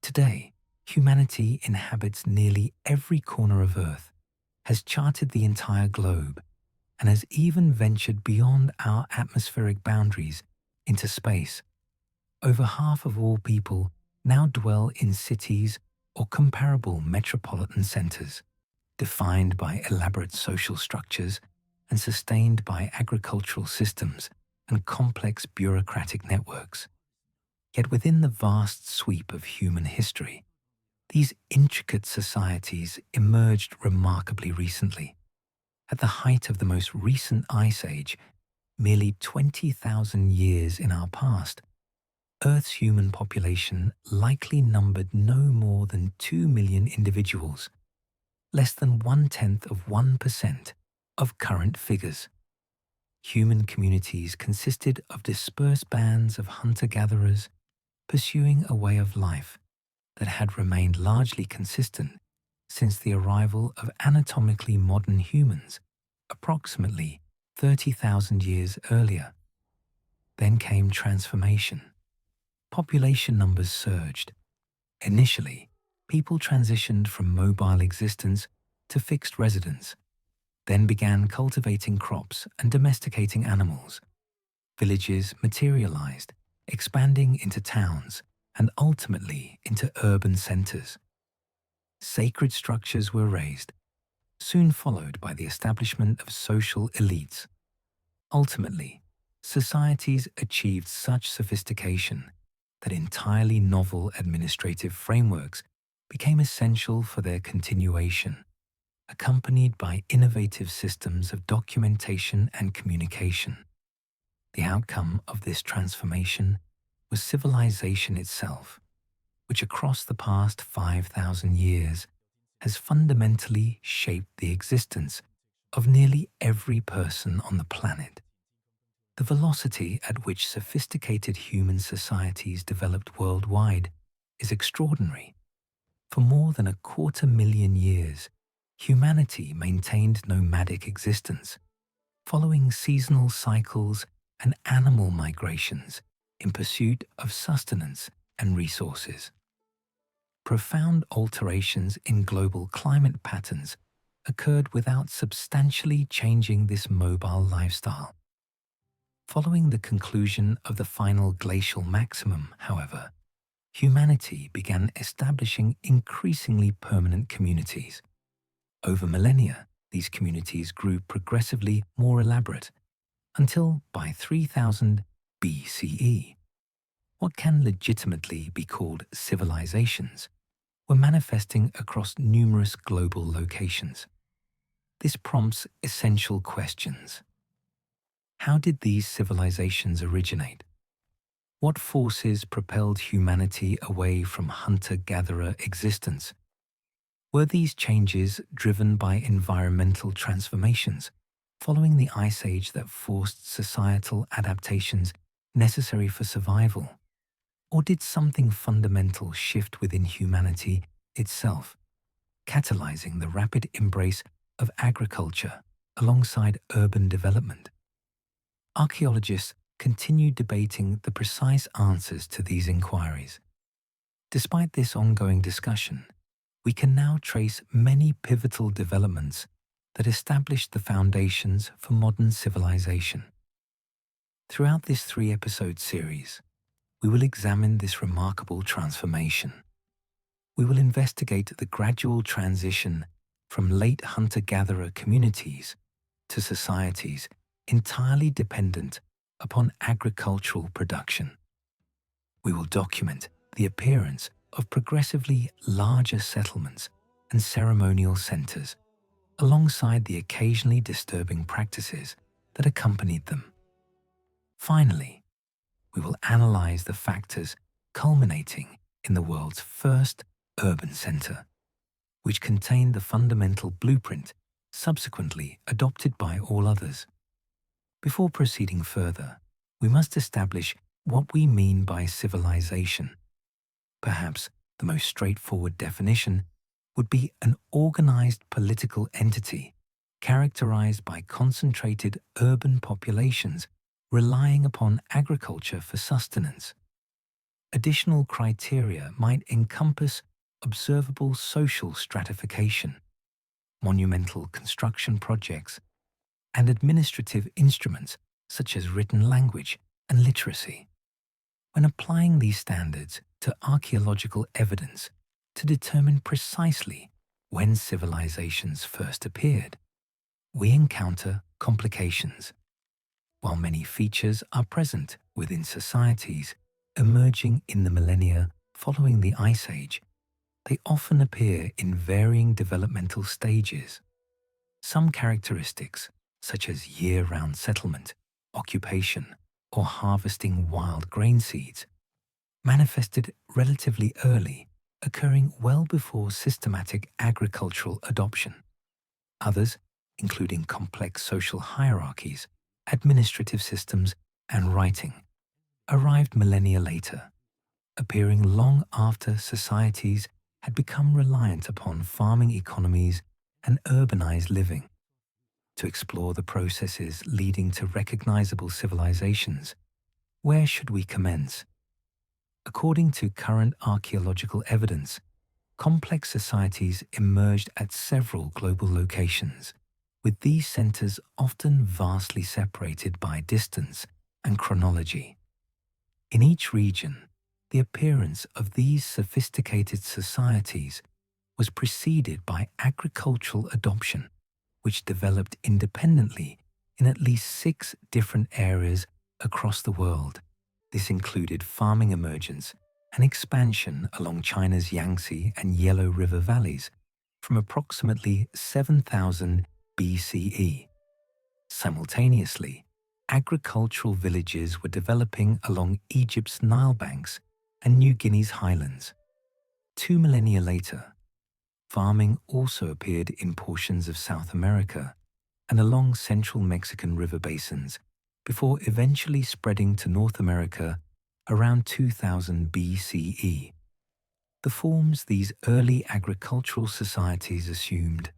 Today, humanity inhabits nearly every corner of Earth, has charted the entire globe, and has even ventured beyond our atmospheric boundaries into space. Over half of all people now dwell in cities or comparable metropolitan centers, defined by elaborate social structures and sustained by agricultural systems and complex bureaucratic networks. Yet within the vast sweep of human history, these intricate societies emerged remarkably recently. At the height of the most recent ice age, merely 20,000 years in our past, Earth's human population likely numbered no more than 2 million individuals, less than 0.1% of current figures. Human communities consisted of dispersed bands of hunter-gatherers pursuing a way of life that had remained largely consistent since the arrival of anatomically modern humans approximately 30,000 years earlier. Then came transformation. Population numbers surged. Initially, people transitioned from mobile existence to fixed residence, then began cultivating crops and domesticating animals. Villages materialized, expanding into towns and ultimately into urban centers. Sacred structures were raised, soon followed by the establishment of social elites. Ultimately, societies achieved such sophistication that entirely novel administrative frameworks became essential for their continuation, accompanied by innovative systems of documentation and communication. The outcome of this transformation was civilization itself, which across the past 5,000 years has fundamentally shaped the existence of nearly every person on the planet. The velocity at which sophisticated human societies developed worldwide is extraordinary. For more than 250,000 years, humanity maintained nomadic existence, following seasonal cycles and animal migrations in pursuit of sustenance and resources. Profound alterations in global climate patterns occurred without substantially changing this mobile lifestyle. Following the conclusion of the final glacial maximum, however, humanity began establishing increasingly permanent communities. Over millennia, these communities grew progressively more elaborate, until by 3000 BCE, what can legitimately be called civilizations were manifesting across numerous global locations. This prompts essential questions. How did these civilizations originate? What forces propelled humanity away from hunter-gatherer existence? Were these changes driven by environmental transformations following the Ice Age that forced societal adaptations necessary for survival? Or did something fundamental shift within humanity itself, catalyzing the rapid embrace of agriculture alongside urban development? Archaeologists continue debating the precise answers to these inquiries. Despite this ongoing discussion, we can now trace many pivotal developments that established the foundations for modern civilization. Throughout this 3-episode series, we will examine this remarkable transformation. We will investigate the gradual transition from late hunter-gatherer communities to societies entirely dependent upon agricultural production. We will document the appearance of progressively larger settlements and ceremonial centers, alongside the occasionally disturbing practices that accompanied them. Finally, we will analyze the factors culminating in the world's first urban center, which contained the fundamental blueprint subsequently adopted by all others. Before proceeding further, we must establish what we mean by civilization. Perhaps the most straightforward definition would be an organized political entity characterized by concentrated urban populations relying upon agriculture for sustenance. Additional criteria might encompass observable social stratification, monumental construction projects, and administrative instruments such as written language and literacy. When applying these standards to archaeological evidence to determine precisely when civilizations first appeared, we encounter complications. While many features are present within societies emerging in the millennia following the Ice Age, they often appear in varying developmental stages. Some characteristics, such as year-round settlement, occupation, or harvesting wild grain seeds, manifested relatively early, occurring well before systematic agricultural adoption. Others, including complex social hierarchies, administrative systems, and writing, arrived millennia later, appearing long after societies had become reliant upon farming economies and urbanized living. To explore the processes leading to recognizable civilizations, where should we commence? According to current archaeological evidence, complex societies emerged at several global locations, with these centers often vastly separated by distance and chronology. In each region, the appearance of these sophisticated societies was preceded by agricultural adoption, which developed independently in at least 6 different areas across the world. This included farming emergence and expansion along China's Yangtze and Yellow River valleys from approximately 7000 BCE. Simultaneously, agricultural villages were developing along Egypt's Nile banks and New Guinea's highlands. 2 millennia later, farming also appeared in portions of South America and along central Mexican river basins, before eventually spreading to North America around 2000 BCE. The forms these early agricultural societies assumed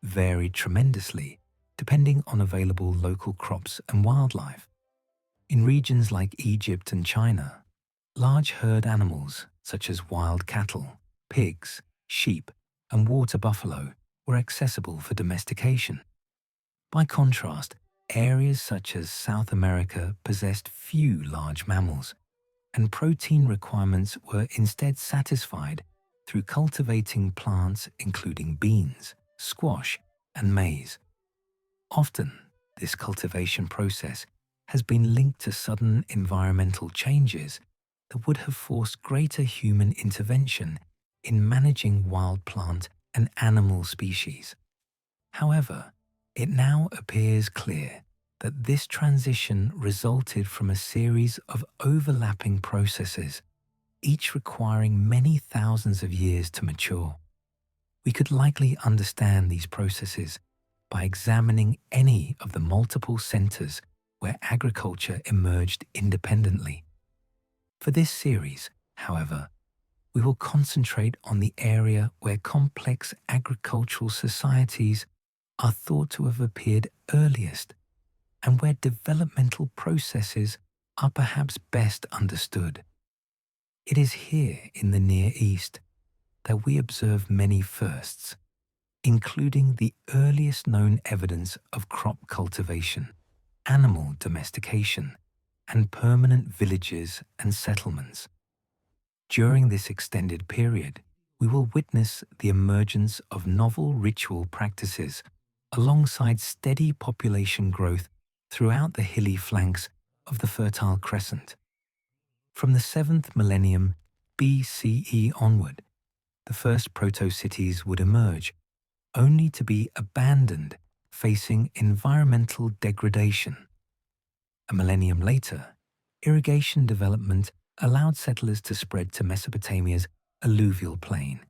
varied tremendously depending on available local crops and wildlife. In regions like Egypt and China, large herd animals such as wild cattle, pigs, sheep, and water buffalo were accessible for domestication. By contrast, areas such as South America possessed few large mammals, and protein requirements were instead satisfied through cultivating plants including beans, squash, and maize. Often, this cultivation process has been linked to sudden environmental changes that would have forced greater human intervention in managing wild plant and animal species. However, it now appears clear that this transition resulted from a series of overlapping processes, each requiring many thousands of years to mature. We could likely understand these processes by examining any of the multiple centers where agriculture emerged independently. For this series, however, we will concentrate on the area where complex agricultural societies are thought to have appeared earliest and where developmental processes are perhaps best understood. It is here in the Near East that we observe many firsts, including the earliest known evidence of crop cultivation, animal domestication, and permanent villages and settlements. During this extended period, we will witness the emergence of novel ritual practices alongside steady population growth throughout the hilly flanks of the Fertile Crescent. From the 7th millennium BCE onward, the first proto-cities would emerge, only to be abandoned facing environmental degradation. A millennium later, irrigation development allowed settlers to spread to Mesopotamia's alluvial plain,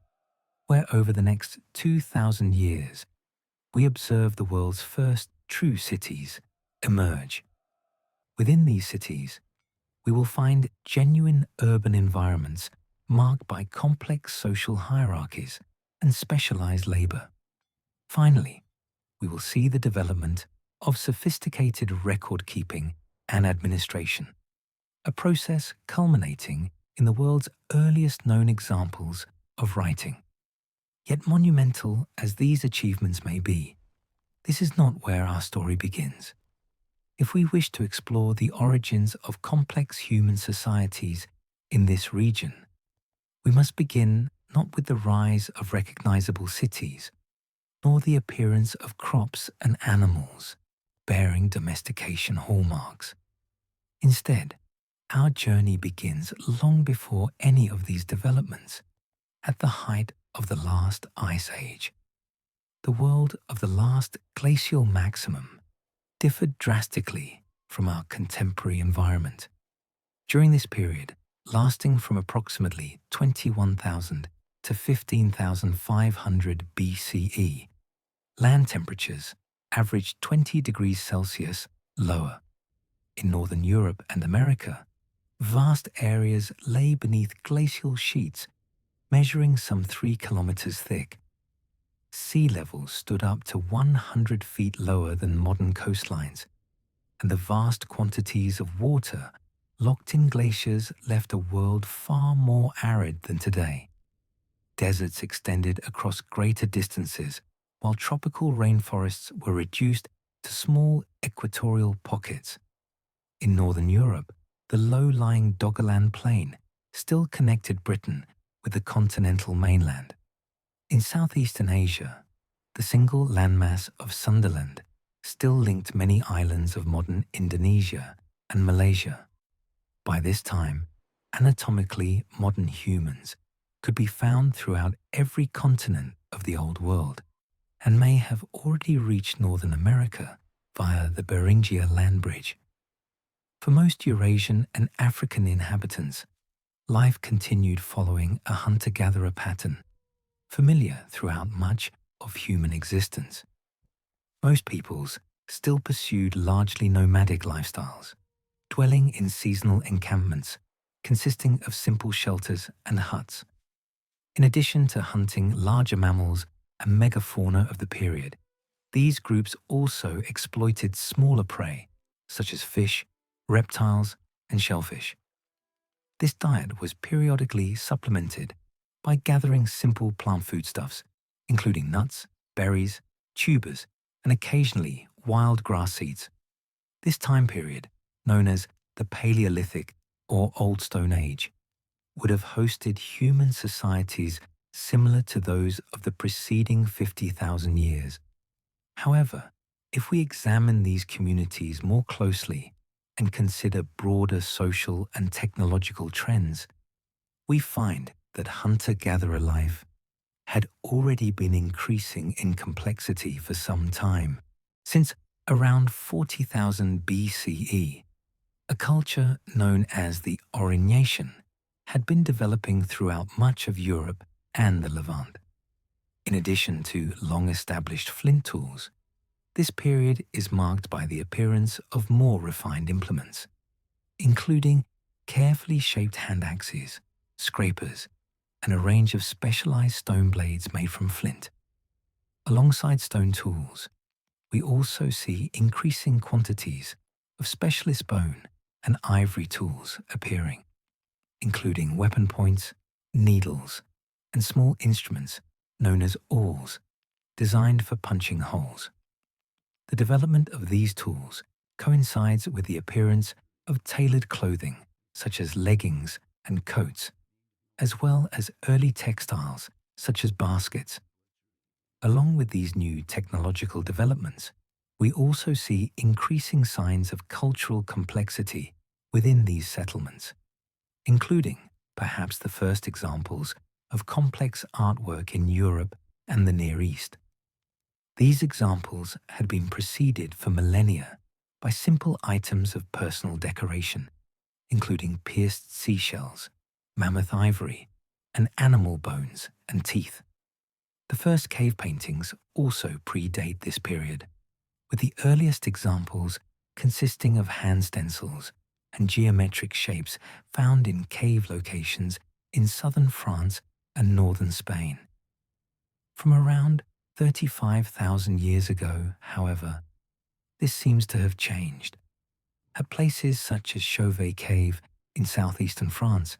where over the next 2,000 years, we observe the world's first true cities emerge. Within these cities, we will find genuine urban environments marked by complex social hierarchies and specialized labor. Finally, we will see the development of sophisticated record-keeping and administration, a process culminating in the world's earliest known examples of writing. Yet monumental as these achievements may be, this is not where our story begins. If we wish to explore the origins of complex human societies in this region, we must begin not with the rise of recognizable cities, nor the appearance of crops and animals bearing domestication hallmarks. Instead, our journey begins long before any of these developments, at the height of the last ice age. The world of the last glacial maximum differed drastically from our contemporary environment. During this period, lasting from approximately 21,000 to 15,500 BCE, land temperatures averaged 20 degrees Celsius lower. In northern Europe and America, vast areas lay beneath glacial sheets measuring some 3 kilometers thick. Sea levels stood up to 100 feet lower than modern coastlines, and the vast quantities of water locked in glaciers left a world far more arid than today. Deserts extended across greater distances, while tropical rainforests were reduced to small equatorial pockets. In northern Europe, the low-lying Doggerland Plain still connected Britain with the continental mainland. In southeastern Asia, the single landmass of Sundaland still linked many islands of modern Indonesia and Malaysia. By this time, anatomically modern humans could be found throughout every continent of the Old World and may have already reached Northern America via the Beringia land bridge. For most Eurasian and African inhabitants, life continued following a hunter-gatherer pattern, familiar throughout much of human existence. Most peoples still pursued largely nomadic lifestyles, dwelling in seasonal encampments consisting of simple shelters and huts. In addition to hunting larger mammals and megafauna of the period, these groups also exploited smaller prey, such as fish, reptiles, and shellfish. This diet was periodically supplemented by gathering simple plant foodstuffs, including nuts, berries, tubers, and occasionally wild grass seeds. This time period, known as the Paleolithic or Old Stone Age, would have hosted human societies similar to those of the preceding 50,000 years. However, if we examine these communities more closely and consider broader social and technological trends, we find that hunter-gatherer life had already been increasing in complexity for some time. Since around 40,000 BCE, a culture known as the Aurignacian had been developing throughout much of Europe and the Levant. In addition to long-established flint tools, this period is marked by the appearance of more refined implements, including carefully shaped hand axes, scrapers, and a range of specialized stone blades made from flint. Alongside stone tools, we also see increasing quantities of specialist bone and ivory tools appearing, including weapon points, needles, and small instruments known as awls, designed for punching holes. The development of these tools coincides with the appearance of tailored clothing, such as leggings and coats, as well as early textiles, such as baskets. Along with these new technological developments, we also see increasing signs of cultural complexity within these settlements, including perhaps the first examples of complex artwork in Europe and the Near East. These examples had been preceded for millennia by simple items of personal decoration, including pierced seashells, mammoth ivory, and animal bones and teeth. The first cave paintings also predate this period, with the earliest examples consisting of hand stencils and geometric shapes found in cave locations in southern France and northern Spain. From around 35,000 years ago, however, this seems to have changed. At places such as Chauvet Cave in southeastern France,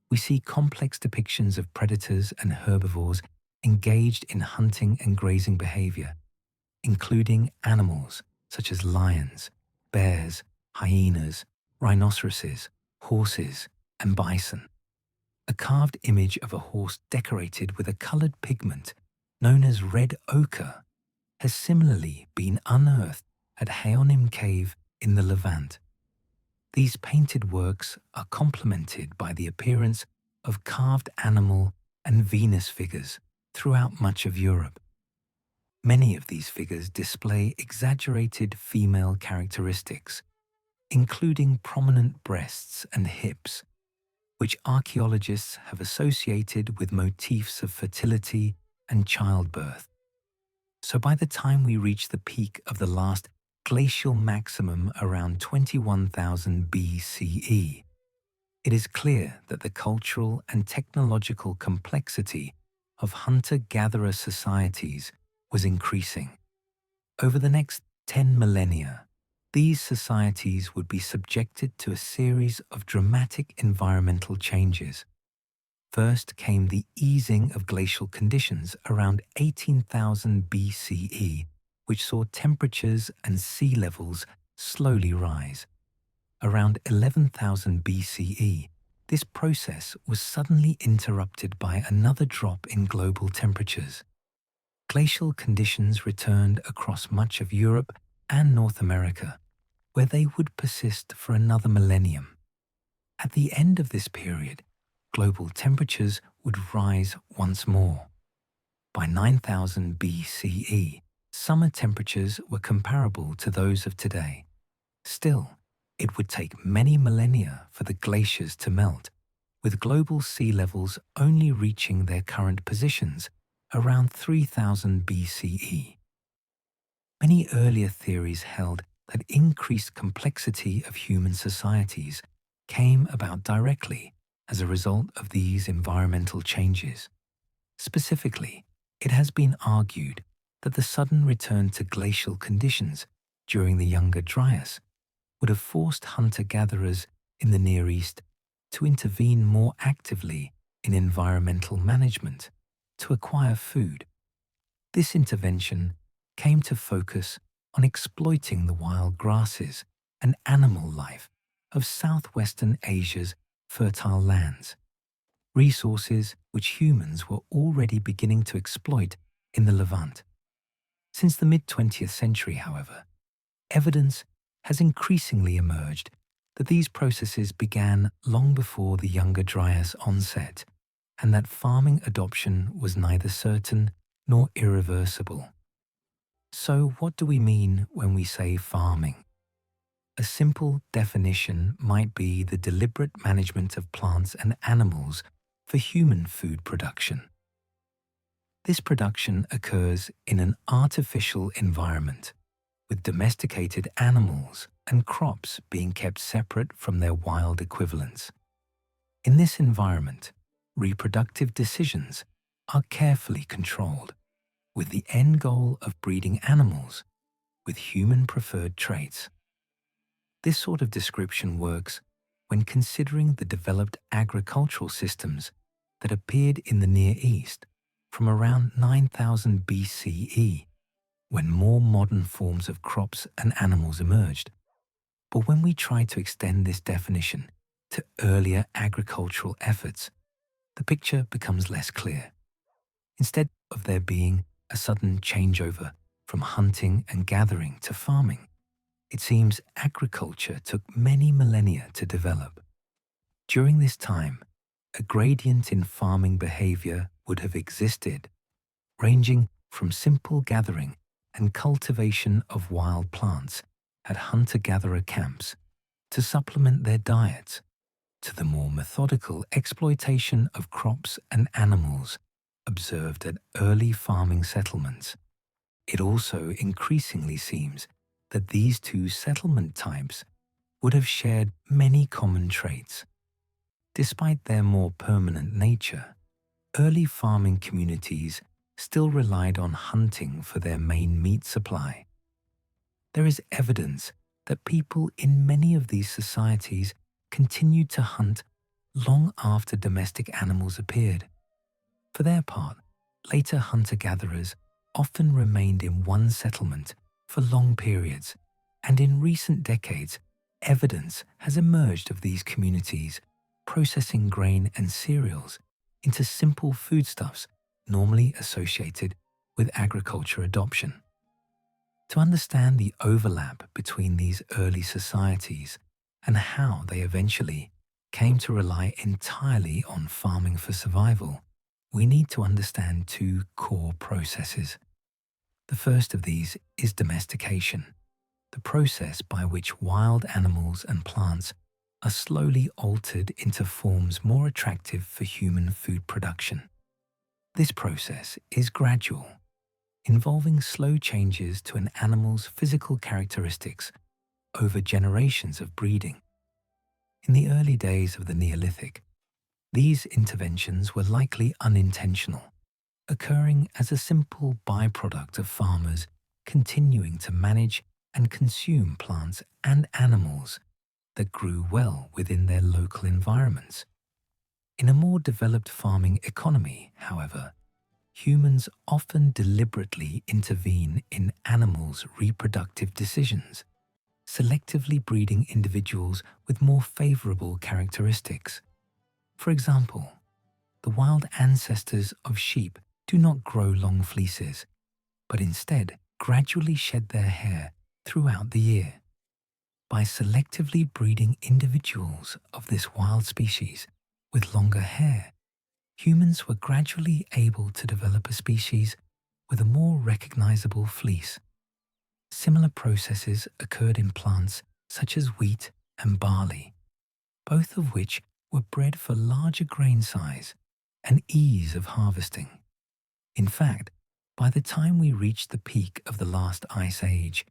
we see complex depictions of predators and herbivores engaged in hunting and grazing behavior, including animals such as lions, bears, hyenas, rhinoceroses, horses, and bison. A carved image of a horse decorated with a colored pigment known as red ochre has similarly been unearthed at Hayonim Cave in the Levant. These painted works are complemented by the appearance of carved animal and Venus figures throughout much of Europe. Many of these figures display exaggerated female characteristics, including prominent breasts and hips, which archaeologists have associated with motifs of fertility and childbirth. So by the time we reach the peak of the last glacial maximum around 21,000 BCE, it is clear that the cultural and technological complexity of hunter-gatherer societies was increasing. Over the next 10 millennia, these societies would be subjected to a series of dramatic environmental changes. First came the easing of glacial conditions around 18,000 BCE, which saw temperatures and sea levels slowly rise. Around 11,000 BCE, this process was suddenly interrupted by another drop in global temperatures. Glacial conditions returned across much of Europe and North America, where they would persist for another millennium. At the end of this period, global temperatures would rise once more. By 9000 BCE, summer temperatures were comparable to those of today. Still, it would take many millennia for the glaciers to melt, with global sea levels only reaching their current positions around 3000 BCE. Many earlier theories held that increased complexity of human societies came about directly as a result of these environmental changes. Specifically, it has been argued that the sudden return to glacial conditions during the Younger Dryas would have forced hunter-gatherers in the Near East to intervene more actively in environmental management to acquire food. This intervention came to focus on exploiting the wild grasses and animal life of southwestern Asia's fertile lands, resources which humans were already beginning to exploit in the Levant. Since the mid-20th century, however, evidence has increasingly emerged that these processes began long before the Younger Dryas onset, and that farming adoption was neither certain nor irreversible. So what do we mean when we say farming? A simple definition might be the deliberate management of plants and animals for human food production. This production occurs in an artificial environment, with domesticated animals and crops being kept separate from their wild equivalents. In this environment, reproductive decisions are carefully controlled, with the end goal of breeding animals with human-preferred traits. This sort of description works when considering the developed agricultural systems that appeared in the Near East from around 9000 BCE, when more modern forms of crops and animals emerged. But when we try to extend this definition to earlier agricultural efforts, the picture becomes less clear. Instead of there being a sudden changeover from hunting and gathering to farming, it seems agriculture took many millennia to develop. During this time, a gradient in farming behavior would have existed, ranging from simple gathering and cultivation of wild plants at hunter-gatherer camps to supplement their diets, to the more methodical exploitation of crops and animals observed at early farming settlements. It also increasingly seems that these two settlement types would have shared many common traits. Despite their more permanent nature, early farming communities still relied on hunting for their main meat supply. There is evidence that people in many of these societies continued to hunt long after domestic animals appeared. For their part, later hunter-gatherers often remained in one settlement for long periods, and in recent decades, evidence has emerged of these communities processing grain and cereals into simple foodstuffs normally associated with agriculture adoption. To understand the overlap between these early societies and how they eventually came to rely entirely on farming for survival, we need to understand two core processes. The first of these is domestication, the process by which wild animals and plants are slowly altered into forms more attractive for human food production. This process is gradual, involving slow changes to an animal's physical characteristics over generations of breeding. In the early days of the Neolithic, these interventions were likely unintentional, occurring as a simple byproduct of farmers continuing to manage and consume plants and animals that grew well within their local environments. In a more developed farming economy, however, humans often deliberately intervene in animals' reproductive decisions, selectively breeding individuals with more favorable characteristics. For example, the wild ancestors of sheep do not grow long fleeces, but instead gradually shed their hair throughout the year. By selectively breeding individuals of this wild species with longer hair, humans were gradually able to develop a species with a more recognizable fleece. Similar processes occurred in plants such as wheat and barley, both of which were bred for larger grain size and ease of harvesting. In fact, by the time we reach the peak of the last ice age,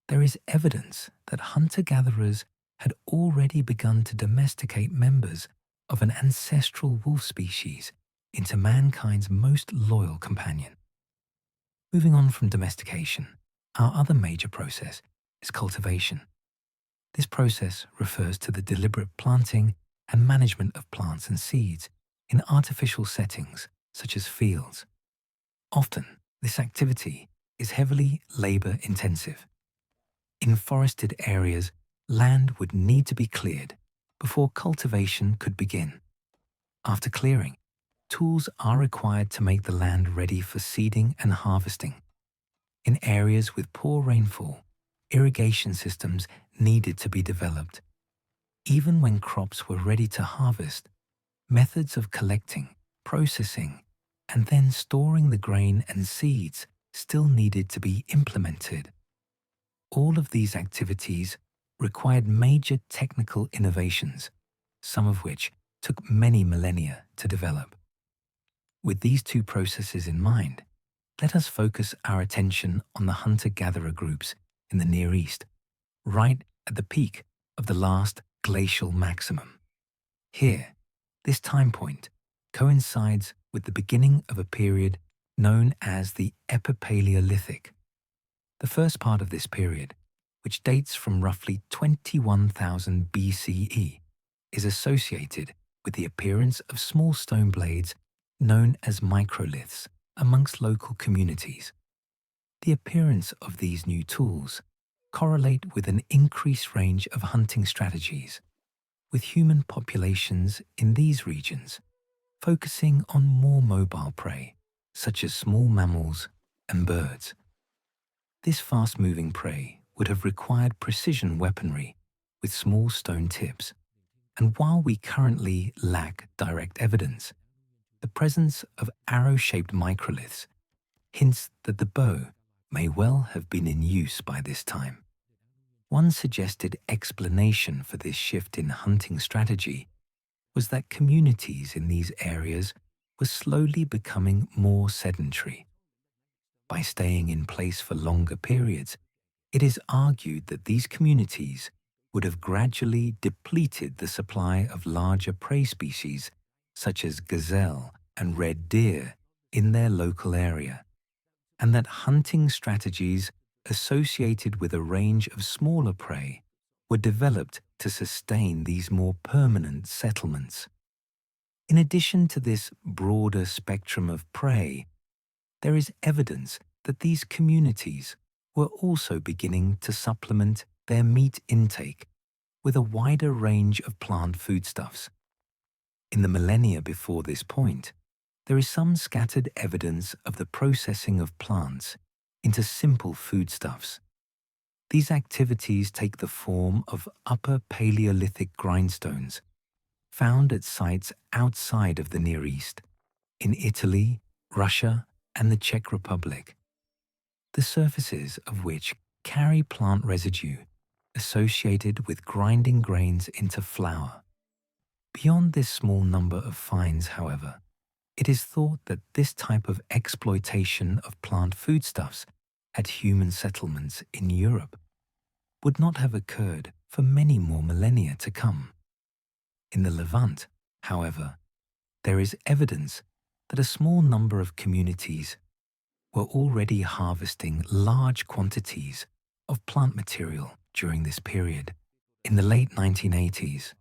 there is evidence that hunter-gatherers had already begun to domesticate members of an ancestral wolf species into mankind's most loyal companion. Moving on from domestication, our other major process is cultivation. This process refers to the deliberate planting and management of plants and seeds in artificial settings such as fields. Often, this activity is heavily labor-intensive. In forested areas, land would need to be cleared before cultivation could begin. After clearing, tools are required to make the land ready for seeding and harvesting. In areas with poor rainfall, irrigation systems needed to be developed. Even when crops were ready to harvest, methods of collecting, processing, and then storing the grain and seeds still needed to be implemented. All of these activities required major technical innovations, some of which took many millennia to develop. With these two processes in mind, let us focus our attention on the hunter-gatherer groups in the Near East, right at the peak of the last glacial maximum. Here, this time point coincides with the beginning of a period known as the Epipaleolithic. The first part of this period, which dates from roughly 21,000 BCE, is associated with the appearance of small stone blades known as microliths amongst local communities. The appearance of these new tools correlate with an increased range of hunting strategies, with human populations in these regions focusing on more mobile prey, such as small mammals and birds. This fast-moving prey would have required precision weaponry with small stone tips, and while we currently lack direct evidence, the presence of arrow-shaped microliths hints that the bow may well have been in use by this time. One suggested explanation for this shift in hunting strategy was that communities in these areas were slowly becoming more sedentary. By staying in place for longer periods, it is argued that these communities would have gradually depleted the supply of larger prey species such as gazelle and red deer in their local area, and that hunting strategies associated with a range of smaller prey were developed to sustain these more permanent settlements. In addition to this broader spectrum of prey, there is evidence that these communities were also beginning to supplement their meat intake with a wider range of plant foodstuffs. In the millennia before this point, there is some scattered evidence of the processing of plants into simple foodstuffs. These activities take the form of Upper Paleolithic grindstones found at sites outside of the Near East, in Italy, Russia, and the Czech Republic, the surfaces of which carry plant residue associated with grinding grains into flour. Beyond this small number of finds, however, it is thought that this type of exploitation of plant foodstuffs at human settlements in Europe would not have occurred for many more millennia to come. In the Levant, however, there is evidence that a small number of communities were already harvesting large quantities of plant material during this period. In the late 1980s,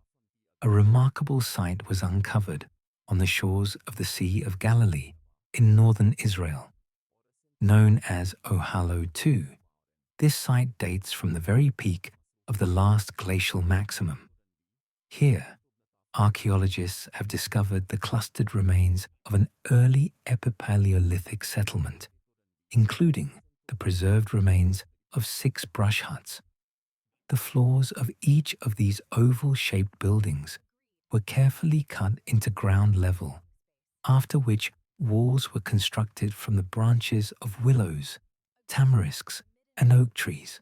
a remarkable site was uncovered on the shores of the Sea of Galilee in northern Israel. Known as Ohalo II, this site dates from the very peak of the last glacial maximum. Here, archaeologists have discovered the clustered remains of an early Epipaleolithic settlement, including the preserved remains of 6 brush huts. The floors of each of these oval-shaped buildings were carefully cut into ground level, after which walls were constructed from the branches of willows, tamarisks, and oak trees.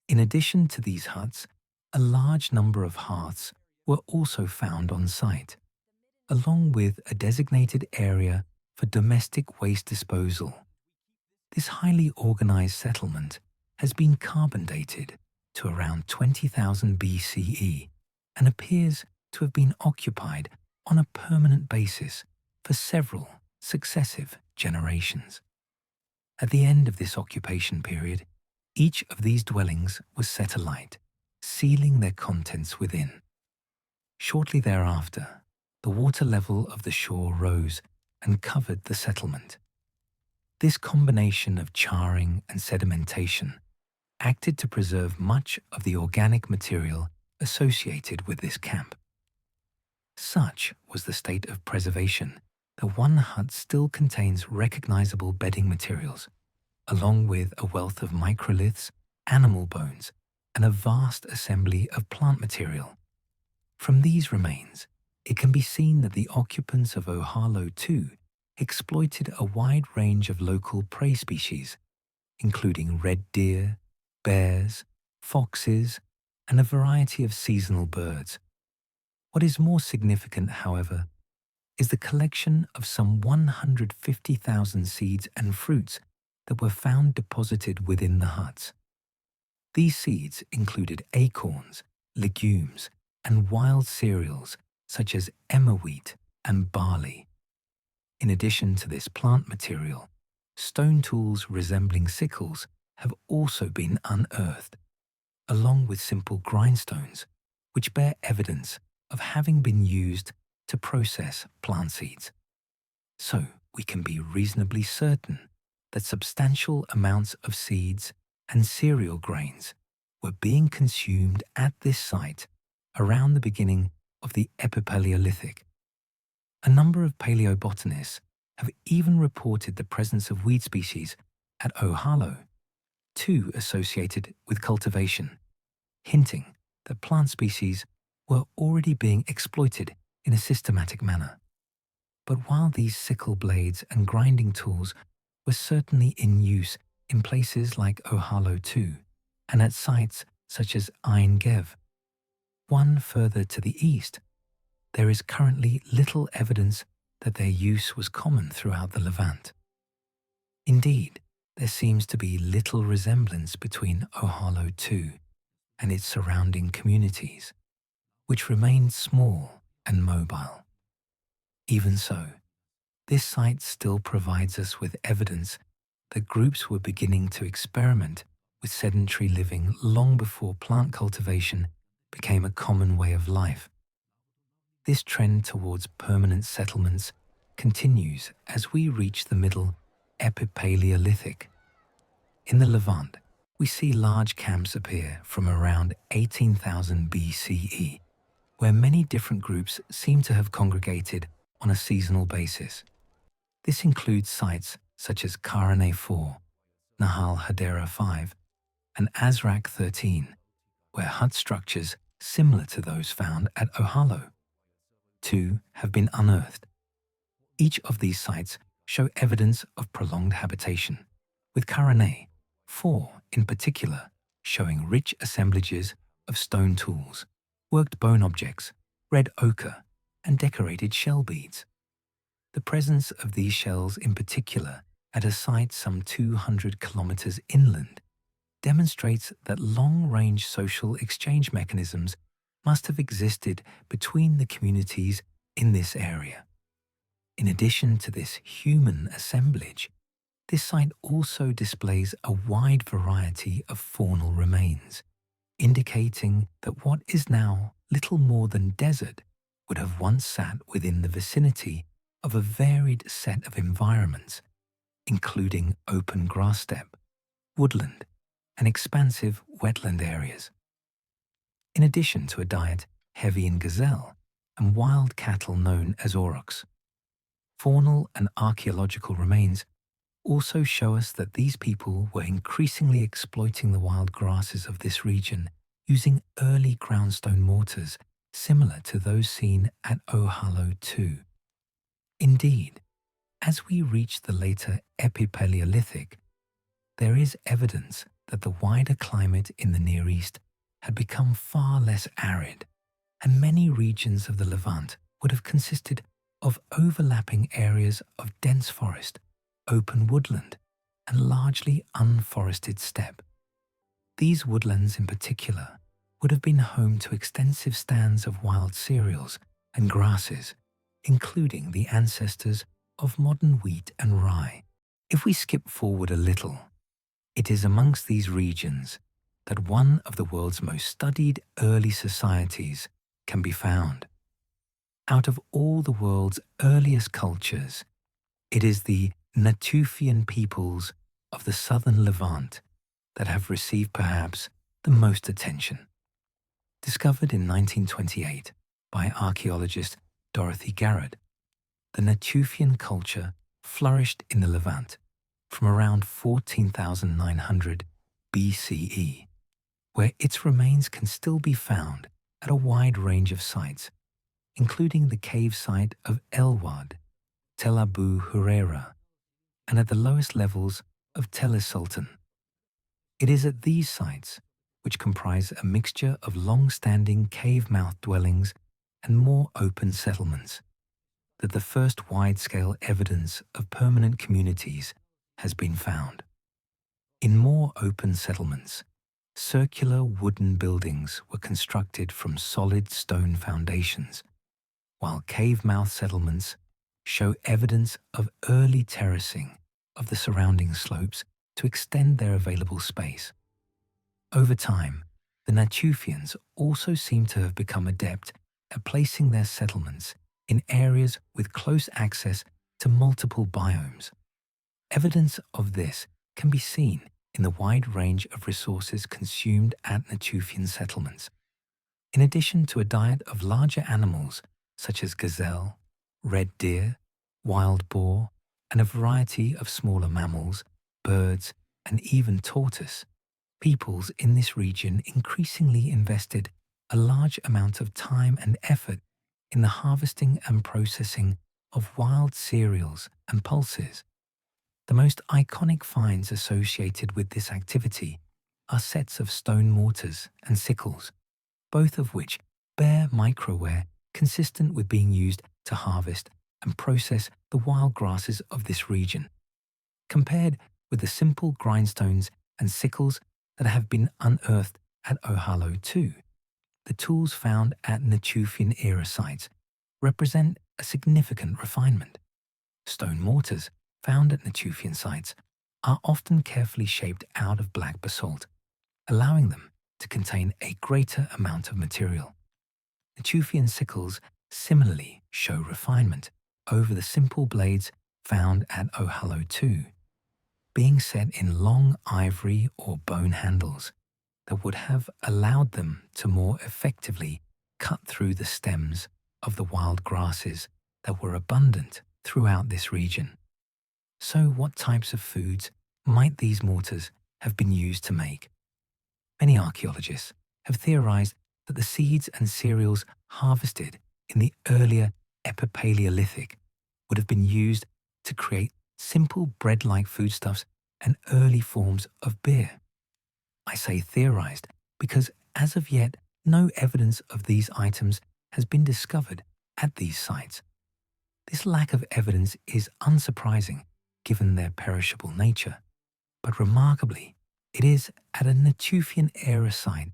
In addition to these huts, a large number of hearths were also found on site, along with a designated area for domestic waste disposal. This highly organized settlement has been carbon dated to around 20,000 BCE and appears to have been occupied on a permanent basis for several successive generations. At the end of this occupation period, each of these dwellings was set alight, sealing their contents within. Shortly thereafter, the water level of the shore rose and covered the settlement. This combination of charring and sedimentation acted to preserve much of the organic material associated with this camp. Such was the state of preservation that one hut still contains recognizable bedding materials, along with a wealth of microliths, animal bones, and a vast assembly of plant material. From these remains, it can be seen that the occupants of Ohalo II exploited a wide range of local prey species, including red deer, bears, foxes, and a variety of seasonal birds. What is more significant, however, is the collection of some 150,000 seeds and fruits that were found deposited within the huts. These seeds included acorns, legumes, and wild cereals such as emmer wheat and barley. In addition to this plant material, stone tools resembling sickles have also been unearthed, along with simple grindstones, which bear evidence of having been used to process plant seeds. So we can be reasonably certain that substantial amounts of seeds and cereal grains were being consumed at this site around the beginning of the Epipaleolithic. A number of paleobotanists have even reported the presence of weed species at Ohalo, too associated with cultivation, hinting that plant species were already being exploited in a systematic manner. But while these sickle blades and grinding tools were certainly in use in places like Ohalo II and at sites such as Ein Gev, one further to the east, there is currently little evidence that their use was common throughout the Levant. Indeed, there seems to be little resemblance between Ohalo II and its surrounding communities, which remained small and mobile. Even so, this site still provides us with evidence that groups were beginning to experiment with sedentary living long before plant cultivation became a common way of life. This trend towards permanent settlements continues as we reach the Middle Epipaleolithic. In the Levant, we see large camps appear from around 18,000 BCE, where many different groups seem to have congregated on a seasonal basis. This includes sites such as Karane 4, Nahal Hadera 5, and Azrak 13, where hut structures similar to those found at Ohalo, 2, have been unearthed. Each of these sites show evidence of prolonged habitation, with Karane 4 in particular showing rich assemblages of stone tools, worked bone objects, red ochre, and decorated shell beads. The presence of these shells in particular at a site some 200 kilometers inland demonstrates that long-range social exchange mechanisms must have existed between the communities in this area. In addition to this human assemblage, this site also displays a wide variety of faunal remains, indicating that what is now little more than desert would have once sat within the vicinity of a varied set of environments, including open grass steppe, woodland, and expansive wetland areas. In addition to a diet heavy in gazelle and wild cattle known as aurochs, faunal and archaeological remains also show us that these people were increasingly exploiting the wild grasses of this region using early groundstone mortars similar to those seen at Ohalo II. Indeed, as we reach the later Epipaleolithic, there is evidence that the wider climate in the Near East had become far less arid, and many regions of the Levant would have consisted of overlapping areas of dense forest, open woodland, and largely unforested steppe. These woodlands in particular would have been home to extensive stands of wild cereals and grasses, including the ancestors of modern wheat and rye. If we skip forward a little, it is amongst these regions that one of the world's most studied early societies can be found. Out of all the world's earliest cultures, it is the Natufian peoples of the southern Levant that have received perhaps the most attention. Discovered in 1928 by archaeologist Dorothy Garrett, the Natufian culture flourished in the Levant from around 14,900 BCE, where its remains can still be found at a wide range of sites, including the cave site of El Wad, Tel Abu Huraira, and at the lowest levels of Tel Sultan. It is at these sites, which comprise a mixture of long-standing cave-mouth dwellings and more open settlements, that the first wide-scale evidence of permanent communities has been found. In more open settlements, circular wooden buildings were constructed from solid stone foundations, while cave-mouth settlements show evidence of early terracing of the surrounding slopes to extend their available space. Over time, the Natufians also seem to have become adept at placing their settlements in areas with close access to multiple biomes. Evidence of this can be seen in the wide range of resources consumed at Natufian settlements. In addition to a diet of larger animals such as gazelle, red deer, wild boar, and a variety of smaller mammals, birds, and even tortoise, peoples in this region increasingly invested a large amount of time and effort in the harvesting and processing of wild cereals and pulses. The most iconic finds associated with this activity are sets of stone mortars and sickles, both of which bear microware consistent with being used to harvest and process the wild grasses of this region, compared with the simple grindstones and sickles that have been unearthed at Ohalo II. The tools found at Natufian-era sites represent a significant refinement. Stone mortars found at Natufian sites are often carefully shaped out of black basalt, allowing them to contain a greater amount of material. Natufian sickles similarly show refinement over the simple blades found at Ohalo too, being set in long ivory or bone handles that would have allowed them to more effectively cut through the stems of the wild grasses that were abundant throughout this region. So what types of foods might these mortars have been used to make? Many archaeologists have theorized that the seeds and cereals harvested in the earlier Epipaleolithic would have been used to create simple bread-like foodstuffs and early forms of beer. I say theorized because as of yet, no evidence of these items has been discovered at these sites. This lack of evidence is unsurprising given their perishable nature, but remarkably, it is at a Natufian era site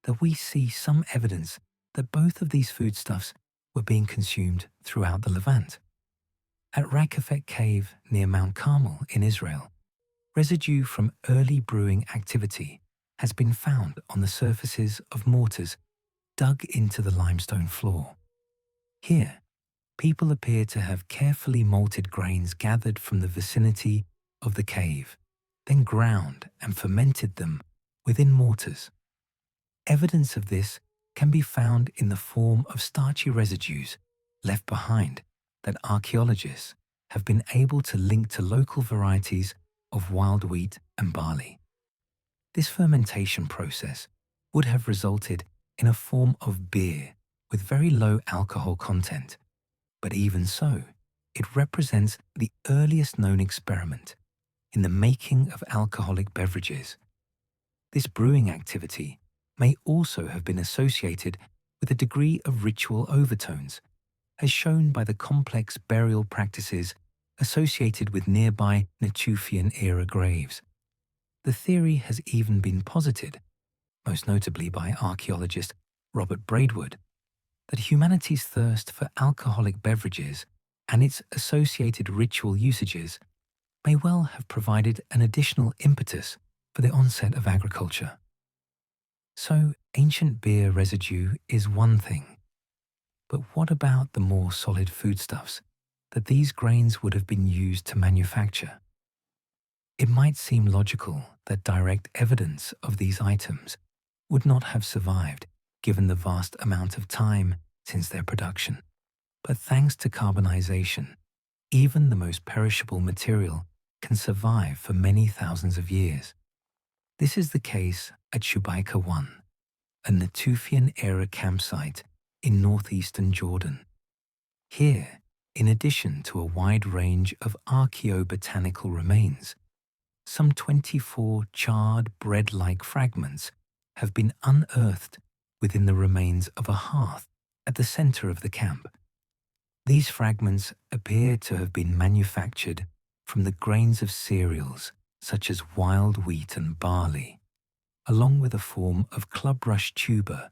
that we see some evidence that both of these foodstuffs were being consumed throughout the Levant. At Rakafet Cave near Mount Carmel in Israel, residue from early brewing activity has been found on the surfaces of mortars dug into the limestone floor. Here, people appear to have carefully malted grains gathered from the vicinity of the cave, then ground and fermented them within mortars. Evidence of this can be found in the form of starchy residues left behind that archaeologists have been able to link to local varieties of wild wheat and barley. This fermentation process would have resulted in a form of beer with very low alcohol content, but even so, it represents the earliest known experiment in the making of alcoholic beverages. This brewing activity may also have been associated with a degree of ritual overtones, as shown by the complex burial practices associated with nearby Natufian-era graves. The theory has even been posited, most notably by archaeologist Robert Braidwood, that humanity's thirst for alcoholic beverages and its associated ritual usages may well have provided an additional impetus for the onset of agriculture. So, ancient beer residue is one thing, but what about the more solid foodstuffs that these grains would have been used to manufacture? It might seem logical that direct evidence of these items would not have survived given the vast amount of time since their production. But thanks to carbonization, even the most perishable material can survive for many thousands of years. This is the case at Shubaika 1, a Natufian-era campsite in northeastern Jordan. Here, in addition to a wide range of archaeobotanical remains, some 24 charred bread-like fragments have been unearthed within the remains of a hearth at the center of the camp. These fragments appear to have been manufactured from the grains of cereals such as wild wheat and barley, along with a form of clubrush tuber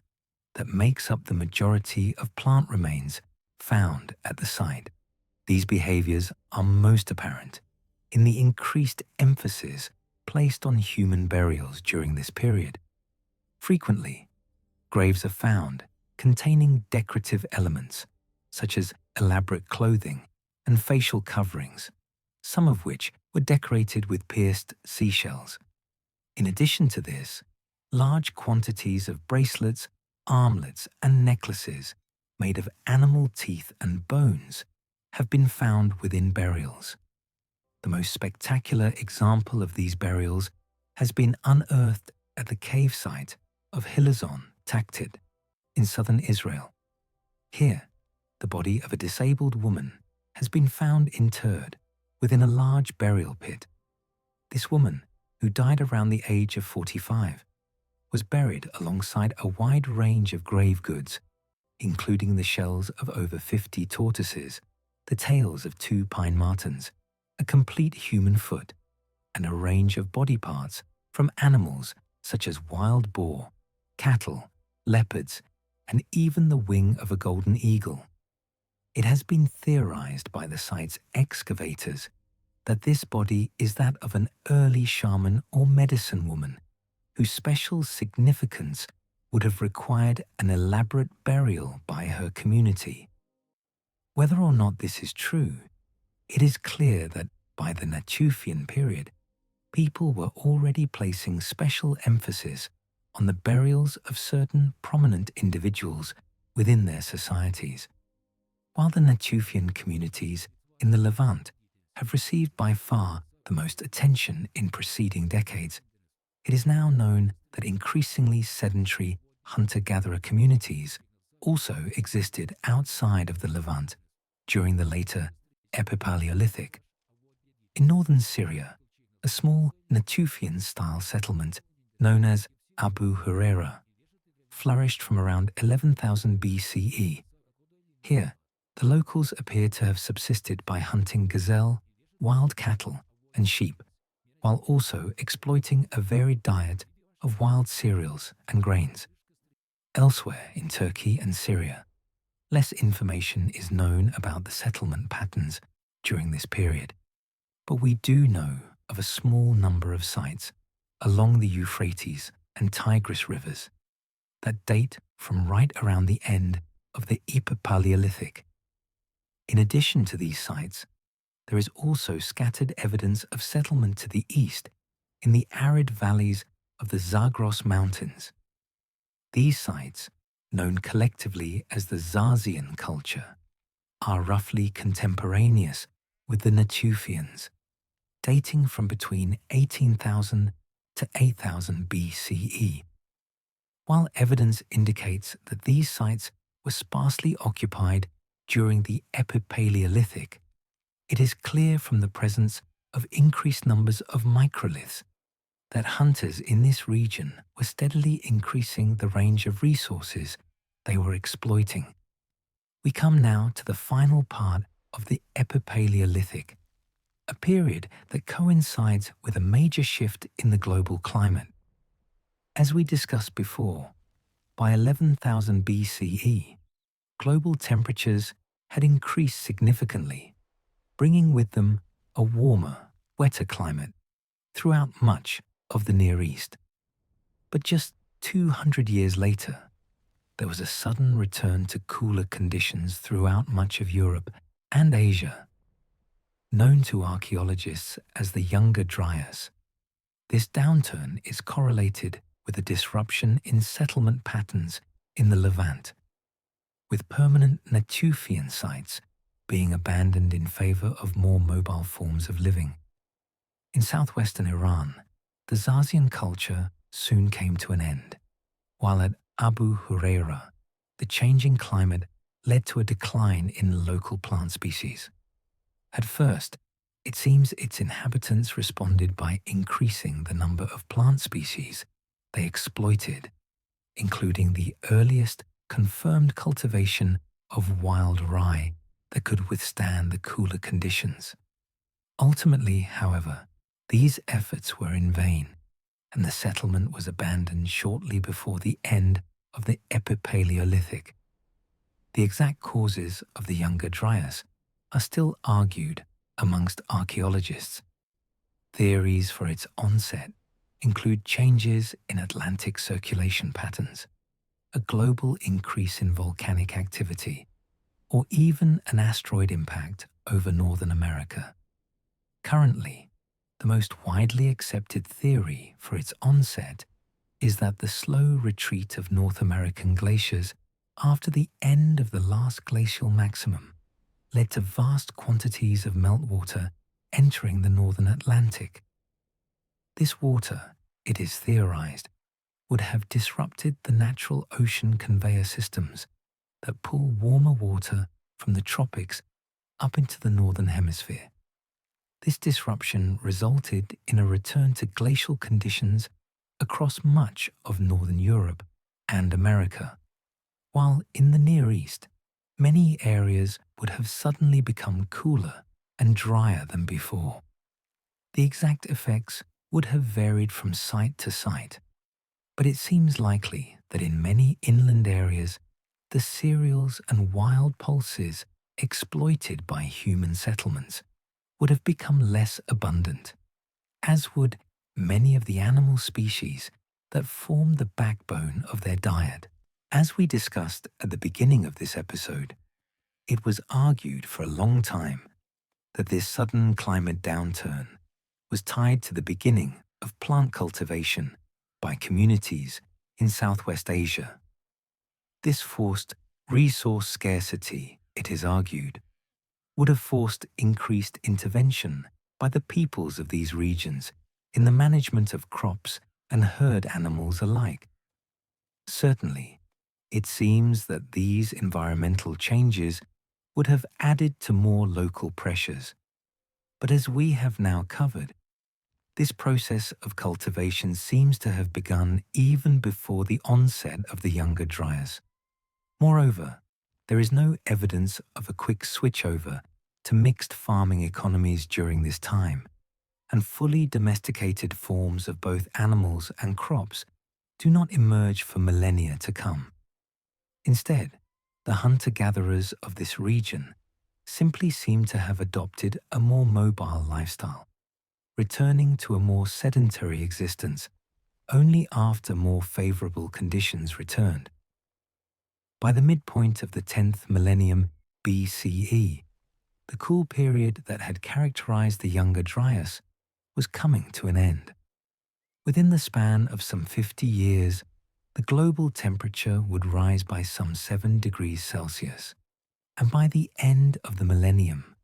that makes up the majority of plant remains found at the site. These behaviors are most apparent in the increased emphasis placed on human burials during this period. Frequently, graves are found containing decorative elements such as elaborate clothing and facial coverings, some of which were decorated with pierced seashells. In addition to this, large quantities of bracelets, armlets, and necklaces made of animal teeth and bones have been found within burials. The most spectacular example of these burials has been unearthed at the cave site of Hilazon, Taktid, in southern Israel. Here, the body of a disabled woman has been found interred within a large burial pit. This woman, who died around the age of 45, was buried alongside a wide range of grave goods, including the shells of over 50 tortoises, the tails of 2 pine martens, a complete human foot, and a range of body parts from animals such as wild boar, cattle, leopards, and even the wing of a golden eagle. It has been theorized by the site's excavators that this body is that of an early shaman or medicine woman whose special significance would have required an elaborate burial by her community Whether or not this is true, it is clear that by the Natufian period, people were already placing special emphasis on the burials of certain prominent individuals within their societies. While the Natufian communities in the Levant have received by far the most attention in preceding decades, it is now known that increasingly sedentary hunter-gatherer communities also existed outside of the Levant during the later Epipaleolithic. In northern Syria, a small Natufian-style settlement known as Abu Huraira flourished from around 11,000 BCE. Here, the locals appear to have subsisted by hunting gazelle, wild cattle, and sheep, while also exploiting a varied diet of wild cereals and grains. Elsewhere in Turkey and Syria, less information is known about the settlement patterns during this period, but we do know of a small number of sites along the Euphrates and Tigris rivers that date from right around the end of the Epipaleolithic. In addition to these sites, there is also scattered evidence of settlement to the east in the arid valleys of the Zagros Mountains. These sites, known collectively as the Zazian culture, are roughly contemporaneous with the Natufians, dating from between 18,000 to 8,000 BCE. While evidence indicates that these sites were sparsely occupied during the Epipaleolithic, it is clear from the presence of increased numbers of microliths that hunters in this region were steadily increasing the range of resources they were exploiting. We come now to the final part of the Epipaleolithic, a period that coincides with a major shift in the global climate. As we discussed before, by 11,000 BCE, global temperatures had increased significantly, bringing with them a warmer, wetter climate throughout much of the Near East. But just 200 years later, there was a sudden return to cooler conditions throughout much of Europe and Asia. Known to archaeologists as the Younger Dryas, this downturn is correlated with a disruption in settlement patterns in the Levant, with permanent Natufian sites being abandoned in favor of more mobile forms of living. In southwestern Iran, the Zazian culture soon came to an end, while at Abu Huraira, the changing climate led to a decline in local plant species. At first, it seems its inhabitants responded by increasing the number of plant species they exploited, including the earliest confirmed cultivation of wild rye that could withstand the cooler conditions. Ultimately, however, these efforts were in vain, and the settlement was abandoned shortly before the end of the Epipaleolithic. The exact causes of the Younger Dryas are still argued amongst archaeologists. Theories for its onset include changes in Atlantic circulation patterns, a global increase in volcanic activity, or even an asteroid impact over Northern America. Currently, the most widely accepted theory for its onset is that the slow retreat of North American glaciers after the end of the last glacial maximum led to vast quantities of meltwater entering the northern Atlantic. This water, it is theorized, would have disrupted the natural ocean conveyor systems that pull warmer water from the tropics up into the northern hemisphere. This disruption resulted in a return to glacial conditions across much of northern Europe and America, while in the Near East, many areas would have suddenly become cooler and drier than before. The exact effects would have varied from site to site, but it seems likely that in many inland areas, the cereals and wild pulses exploited by human settlements would have become less abundant, as would many of the animal species that form the backbone of their diet. As we discussed at the beginning of this episode, It was argued for a long time that this sudden climate downturn was tied to the beginning of plant cultivation by communities in Southwest Asia. This forced resource scarcity, it is argued, would have forced increased intervention by the peoples of these regions in the management of crops and herd animals alike. Certainly, it seems that these environmental changes would have added to more local pressures. But as we have now covered, this process of cultivation seems to have begun even before the onset of the Younger Dryas. Moreover, there is no evidence of a quick switchover to mixed farming economies during this time, and fully domesticated forms of both animals and crops do not emerge for millennia to come. Instead, the hunter-gatherers of this region simply seem to have adopted a more mobile lifestyle, returning to a more sedentary existence only after more favorable conditions returned. By the midpoint of the 10th millennium BCE, the cool period that had characterized the Younger Dryas was coming to an end. Within the span of some 50 years, the global temperature would rise by some 7 degrees Celsius, and by the end of the millennium,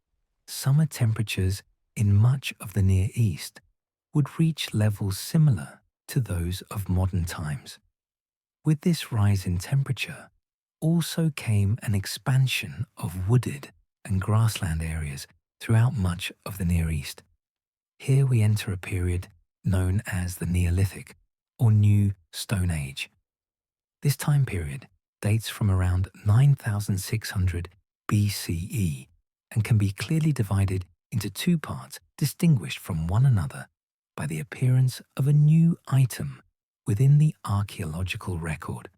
summer temperatures in much of the Near East would reach levels similar to those of modern times. With this rise in temperature also came an expansion of wooded and grassland areas throughout much of the Near East. Here we enter a period known as the Neolithic, or New Stone Age. This time period dates from around 9600 BCE and can be clearly divided into two parts distinguished from one another by the appearance of a new item within the archaeological record.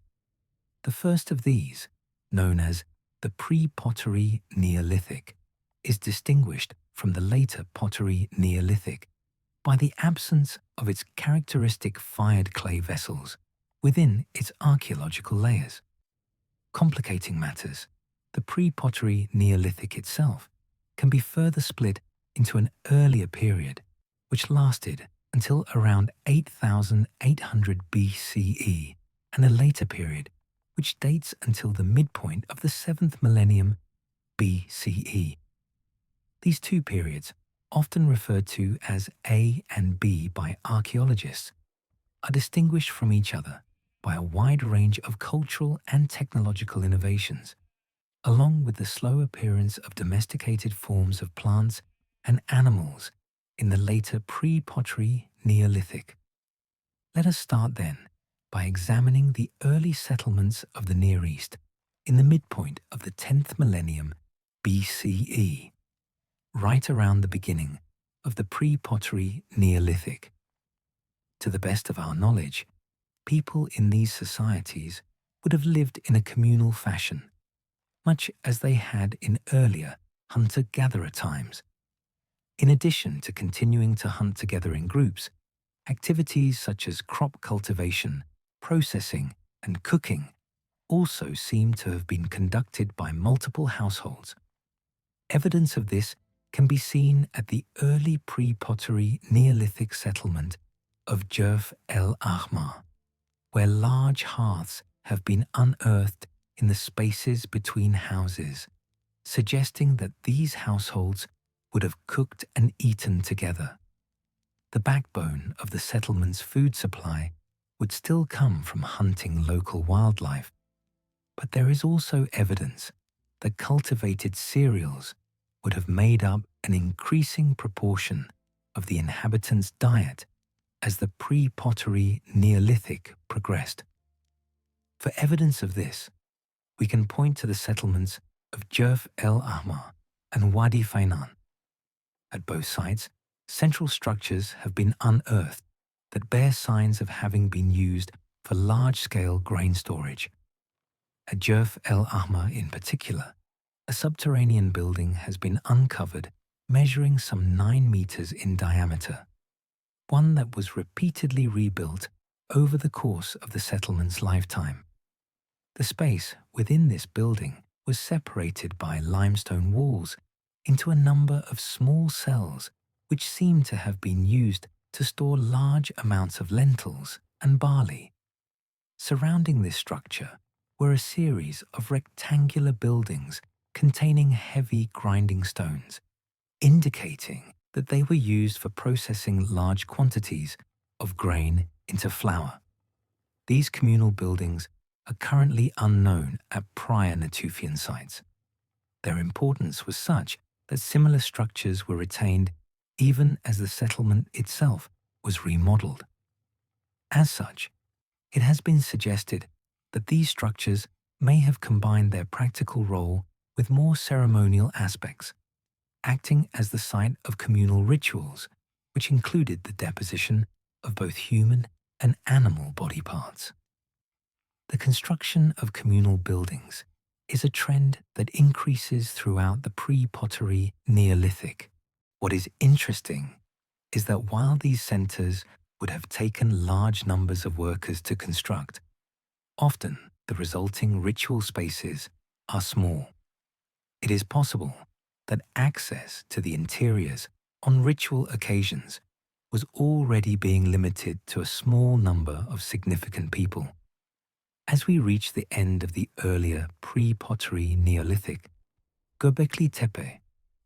The first of these, known as the pre-pottery Neolithic, is distinguished from the later pottery Neolithic by the absence of its characteristic fired clay vessels within its archaeological layers. Complicating matters, the pre-pottery Neolithic itself can be further split into an earlier period, which lasted until around 8800 BCE, and a later period, which dates until the midpoint of the 7th millennium BCE. These two periods, often referred to as A and B by archaeologists, are distinguished from each other by a wide range of cultural and technological innovations, along with the slow appearance of domesticated forms of plants and animals in the later pre-pottery Neolithic. Let us start then by examining the early settlements of the Near East in the midpoint of the 10th millennium BCE, right around the beginning of the pre-pottery Neolithic. To the best of our knowledge, people in these societies would have lived in a communal fashion, much as they had in earlier hunter-gatherer times. In addition to continuing to hunt together in groups, activities such as crop cultivation, processing, and cooking also seem to have been conducted by multiple households. Evidence of this can be seen at the early pre-pottery Neolithic settlement of Jerf el Ahmar, where large hearths have been unearthed in the spaces between houses, suggesting that these households would have cooked and eaten together. The backbone of the settlement's food supply would still come from hunting local wildlife, but there is also evidence that cultivated cereals would have made up an increasing proportion of the inhabitants' diet as the pre-pottery Neolithic progressed. For evidence of this, we can point to the settlements of Jerf el Ahmar and Wadi Fainan. At both sites, central structures have been unearthed that bear signs of having been used for large-scale grain storage. At Jerf el Ahmar in particular, a subterranean building has been uncovered measuring some 9 meters in diameter, one that was repeatedly rebuilt over the course of the settlement's lifetime. The space within this building was separated by limestone walls into a number of small cells which seem to have been used to store large amounts of lentils and barley. Surrounding this structure were a series of rectangular buildings containing heavy grinding stones, indicating that they were used for processing large quantities of grain into flour. These communal buildings are currently unknown at prior Natufian sites. Their importance was such that similar structures were retained even as the settlement itself was remodeled. As such, it has been suggested that these structures may have combined their practical role with more ceremonial aspects, acting as the site of communal rituals, which included the deposition of both human and animal body parts. The construction of communal buildings is a trend that increases throughout the pre-pottery Neolithic. What is interesting is that while these centers would have taken large numbers of workers to construct, often the resulting ritual spaces are small. It is possible that access to the interiors on ritual occasions was already being limited to a small number of significant people. As we reach the end of the earlier pre-pottery Neolithic, Göbekli Tepe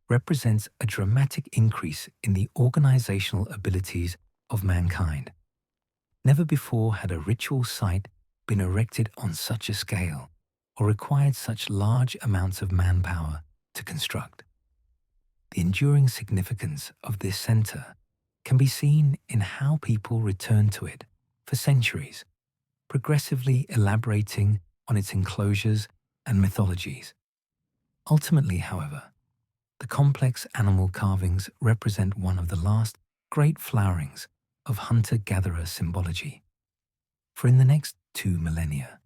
represents a dramatic increase in the organizational abilities of mankind. Never before had a ritual site been erected on such a scale or required such large amounts of manpower to construct. The enduring significance of this center can be seen in how people return to it for centuries, progressively elaborating on its enclosures and mythologies. Ultimately, however, the complex animal carvings represent one of the last great flowerings of hunter-gatherer symbology. For in the next 2 millennia,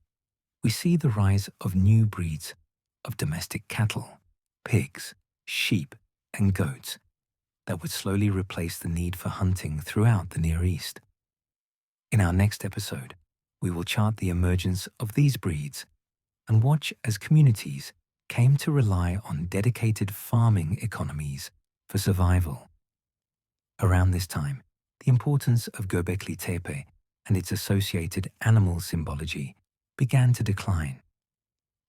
we see the rise of new breeds of domestic cattle, pigs, sheep, and goats that would slowly replace the need for hunting throughout the Near East. In our next episode, we will chart the emergence of these breeds and watch as communities came to rely on dedicated farming economies for survival. Around this time, the importance of Göbekli Tepe and its associated animal symbology began to decline.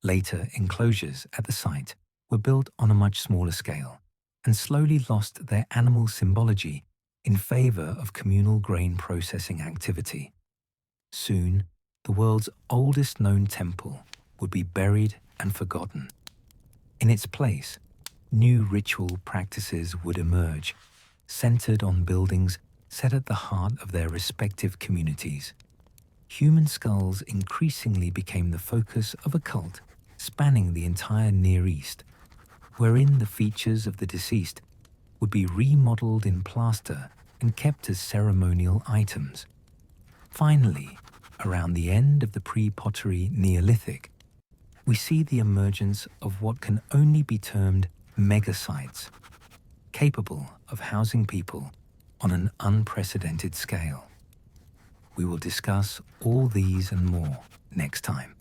Later enclosures at the site were built on a much smaller scale and slowly lost their animal symbology in favor of communal grain processing activity. Soon, the world's oldest known temple would be buried and forgotten. In its place, new ritual practices would emerge, centered on buildings set at the heart of their respective communities. Human skulls increasingly became the focus of a cult spanning the entire Near East, wherein the features of the deceased would be remodeled in plaster and kept as ceremonial items. Finally, around the end of the pre-pottery Neolithic, we see the emergence of what can only be termed megasites, capable of housing people on an unprecedented scale. We will discuss all these and more next time.